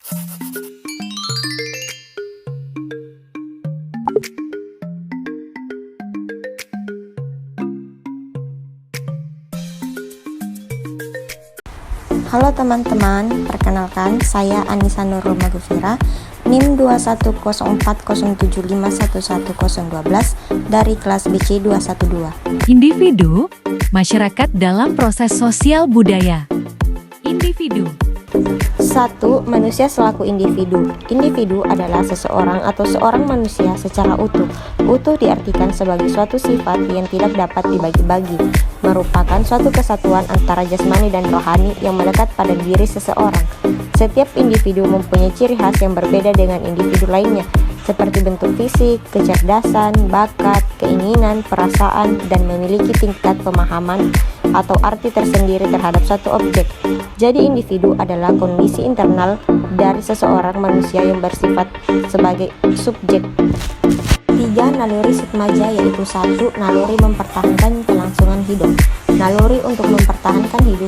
Halo teman-teman, perkenalkan saya Anissa Nurul Magufira, NIM 2104075111012 dari kelas BC 212. Individu, masyarakat dalam proses sosial budaya. Individu. 1. Manusia selaku individu. Individu adalah seseorang atau seorang manusia secara utuh. Utuh diartikan sebagai suatu sifat yang tidak dapat dibagi-bagi, merupakan suatu kesatuan antara jasmani dan rohani yang melekat pada diri seseorang. Setiap individu mempunyai ciri khas yang berbeda dengan individu lainnya, seperti bentuk fisik, kecerdasan, bakat, keinginan, perasaan, dan memiliki tingkat pemahaman atau arti tersendiri terhadap suatu objek. Jadi individu adalah kondisi internal dari seseorang manusia yang bersifat sebagai subjek. 3. Naluri Sukmaja, yaitu 1. Naluri mempertahankan kelangsungan hidup. Naluri untuk mempertahankan hidup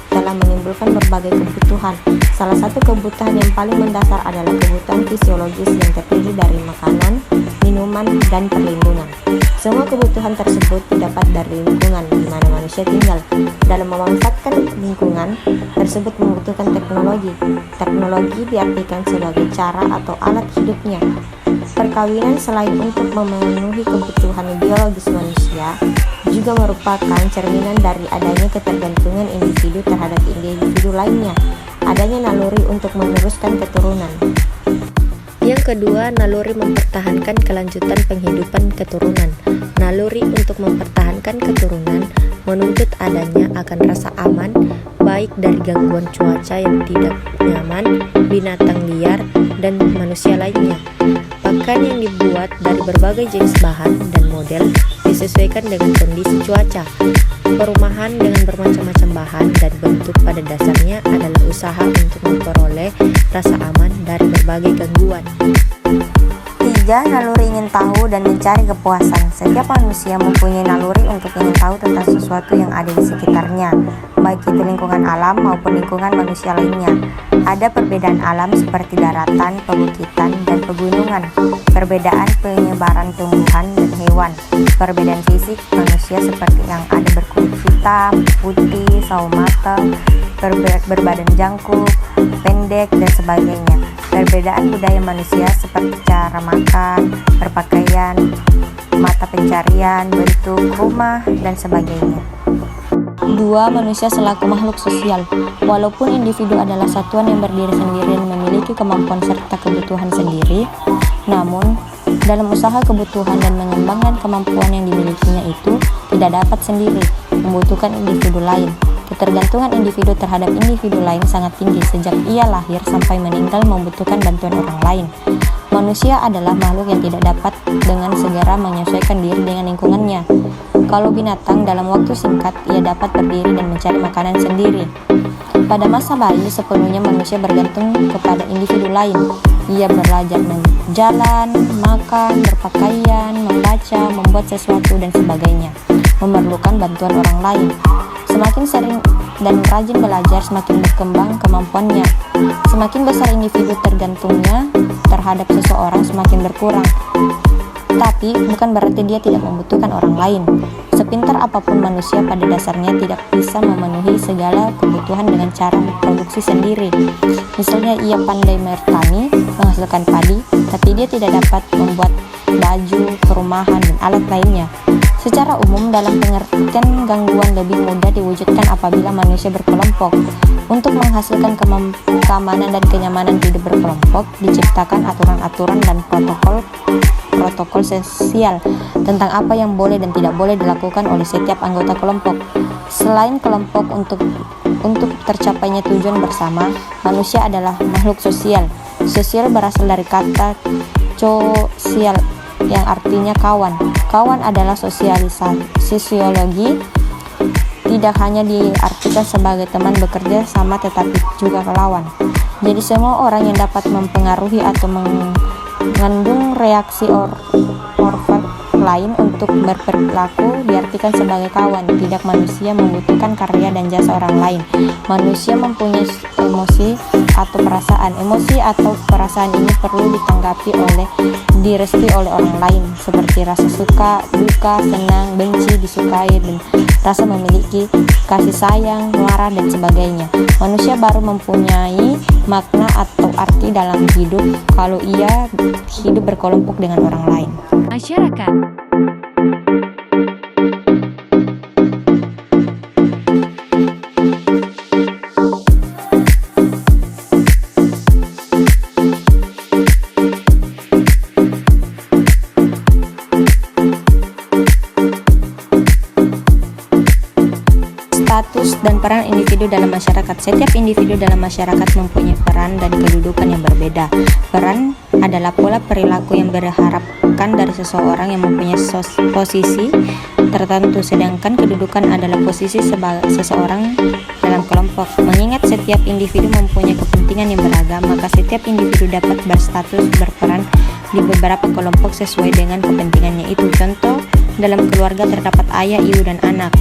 telah menimbulkan berbagai kebutuhan. Salah satu kebutuhan yang paling mendasar adalah kebutuhan fisiologis yang terdiri dari makanan, minuman, dan perlindungan. Semua kebutuhan tersebut didapat dari lingkungan di mana manusia tinggal. Dalam memanfaatkan lingkungan tersebut membutuhkan teknologi. Teknologi diartikan sebagai cara atau alat hidupnya. Perkawinan selain untuk memenuhi kebutuhan biologis manusia, juga merupakan cerminan dari adanya ketergantungan individu terhadap individu lainnya. Adanya naluri untuk meneruskan keturunan. Yang kedua, naluri mempertahankan kelanjutan penghidupan keturunan. Naluri untuk mempertahankan keturunan menuntut adanya akan rasa aman, baik dari gangguan cuaca yang tidak nyaman, binatang liar, dan manusia lainnya. Pakan yang dibuat dari berbagai jenis bahan dan model disesuaikan dengan kondisi cuaca. Perumahan dengan bermacam-macam bahan dan bentuk pada dasarnya adalah usaha untuk memperoleh rasa aman dari berbagai gangguan. 3. Naluri ingin tahu dan mencari kepuasan. Setiap manusia mempunyai naluri untuk ingin tahu tentang sesuatu yang ada di sekitarnya, baik itu lingkungan alam maupun lingkungan manusia lainnya. Ada perbedaan alam seperti daratan, pebukitan, dan pegunungan, perbedaan penyebaran tumbuhan dan hewan, perbedaan fisik manusia seperti yang ada berkulit hitam, putih, sawo matang, berbadan jangkuk, pendek, dan sebagainya. Perbedaan budaya manusia seperti cara makan, berpakaian, mata pencarian, bentuk rumah, dan sebagainya. 2. Manusia selaku makhluk sosial. Walaupun individu adalah satuan yang berdiri sendiri dan memiliki kemampuan serta kebutuhan sendiri, namun dalam usaha kebutuhan dan mengembangkan kemampuan yang dimilikinya itu tidak dapat sendiri, membutuhkan individu lain. Ketergantungan individu terhadap individu lain sangat tinggi sejak ia lahir sampai meninggal, membutuhkan bantuan orang lain. Manusia adalah makhluk yang tidak dapat dengan segera menyesuaikan diri dengan lingkungannya. Kalau binatang, dalam waktu singkat ia dapat berdiri dan mencari makanan sendiri. Pada masa bayi, sepenuhnya manusia bergantung kepada individu lain. Ia belajar berjalan, makan, berpakaian, membaca, membuat sesuatu, dan sebagainya. Memerlukan bantuan orang lain. Semakin sering dan rajin belajar, semakin berkembang kemampuannya. Semakin besar individu tergantungnya terhadap seseorang, semakin berkurang. Tapi bukan berarti dia tidak membutuhkan orang lain. Sepintar apapun manusia, pada dasarnya tidak bisa memenuhi segala kebutuhan dengan cara produksi sendiri. Misalnya ia pandai bertani, menghasilkan padi, tapi dia tidak dapat membuat baju, perumahan, dan alat lainnya. Secara umum, dalam pengertian gangguan lebih mudah diwujudkan apabila manusia berkelompok. Untuk menghasilkan keamanan dan kenyamanan hidup berkelompok, diciptakan aturan-aturan dan protokol sosial tentang apa yang boleh dan tidak boleh dilakukan oleh setiap anggota kelompok. Selain kelompok, untuk tercapainya tujuan bersama, manusia adalah makhluk sosial. Sosial berasal dari kata sosial yang artinya kawan. Kawan adalah sosiologi, tidak hanya diartikan sebagai teman bekerja sama, tetapi juga kawan. Jadi semua orang yang dapat mempengaruhi atau mengandung reaksi orfak lain untuk berperilaku diartikan sebagai kawan. Tidak manusia membutuhkan karya dan jasa orang lain. Manusia mempunyai emosi atau perasaan. Emosi atau perasaan ini perlu direstui oleh orang lain, seperti rasa suka, duka, senang, benci, disukai, dan rasa memiliki, kasih sayang, marah, dan sebagainya. Manusia baru mempunyai makna atau arti dalam hidup kalau ia hidup berkelompok dengan orang lain. Masyarakat. Status dan peran individu dalam masyarakat. Setiap individu dalam masyarakat mempunyai peran dan kedudukan yang berbeda. Peran adalah pola perilaku yang berharapkan dari seseorang yang mempunyai posisi tertentu, sedangkan kedudukan adalah posisi seseorang dalam kelompok. Mengingat setiap individu mempunyai kepentingan yang beragam, maka setiap individu dapat berstatus berperan di beberapa kelompok sesuai dengan kepentingannya itu. Contoh, dalam keluarga terdapat ayah, ibu, dan anak.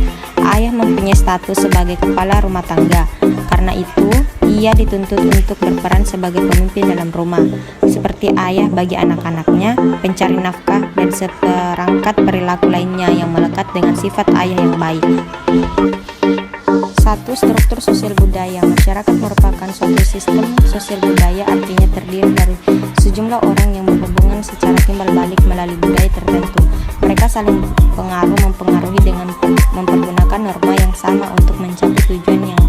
Ayah mempunyai status sebagai kepala rumah tangga. Karena itu, ia dituntut untuk berperan sebagai pemimpin dalam rumah, seperti ayah bagi anak-anaknya, pencari nafkah, dan seperangkat perilaku lainnya yang melekat dengan sifat ayah yang baik. 1. Struktur sosial budaya. Masyarakat merupakan suatu sistem sosial budaya, artinya terdiri dari sejumlah orang yang berhubungan secara timbal balik melalui budaya tertentu. Mereka saling mempengaruhi dengan mempergunakan norma yang sama untuk mencapai tujuan yang